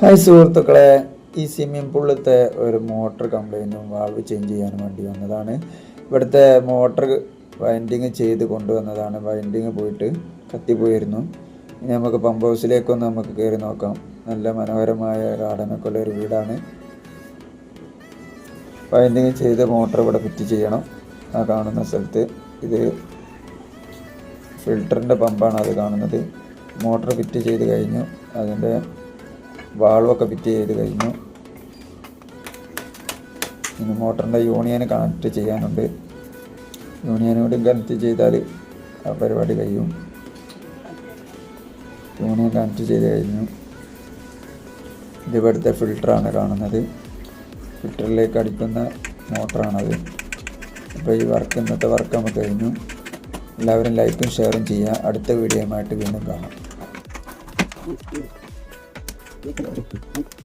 Hi സുഹൃത്തുക്കളെ, ഈ swimming പൂളിലത്തെ ഒരു മോട്ടർ കംപ്ലൈൻറ്റും വാൾവ് ചേഞ്ച് ചെയ്യാൻ വേണ്ടി വന്നതാണ്. ഇവിടുത്തെ മോട്ടർ വൈൻഡിങ് ചെയ്ത് കൊണ്ടുവന്നതാണ്. വൈൻഡിങ് പോയിട്ട് കത്തിപ്പോയിരുന്നു. ഇനി നമുക്ക് പമ്പ് ഹൗസിലേക്കൊന്ന് നമുക്ക് കയറി നോക്കാം. നല്ല മനോഹരമായ ഗാർഡനൊക്കെ ഉള്ള ഒരു വീടാണ്. വൈൻഡിങ് ചെയ്ത് മോട്ടർ ഇവിടെ ഫിറ്റ് ചെയ്യണം. ആ കാണുന്ന സ്ഥലത്ത് ഇത് ഫിൽറ്ററിൻ്റെ പമ്പാണ് അത് കാണുന്നത്. മോട്ടർ ഫിറ്റ് ചെയ്ത് കഴിഞ്ഞു. അതിൻ്റെ വാൾവൊക്കെ ഫിറ്റ് ചെയ്ത് കഴിഞ്ഞു. ഇനി മോട്ടറിൻ്റെ യൂണിയൻ കണക്ട് ചെയ്യാനുണ്ട്. യൂണിയനോട് കണക്ട് ചെയ്താൽ ആ പരിപാടി കഴിയും. യൂണിയൻ കണക്ട് ചെയ്ത് കഴിഞ്ഞു. ഇത് ഇവിടുത്തെ ഫിൽറ്ററാണ് കാണുന്നത്. ഫിൽറ്ററിലേക്ക് അടിക്കുന്ന മോട്ടറാണത്. അപ്പോൾ ഈ ഇന്നത്തെ വർക്ക് നമുക്ക് കഴിഞ്ഞു. എല്ലാവരും ലൈക്കും ഷെയറും ചെയ്യുക. അടുത്ത വീഡിയോയുമായിട്ട് വീണ്ടും കാണാം.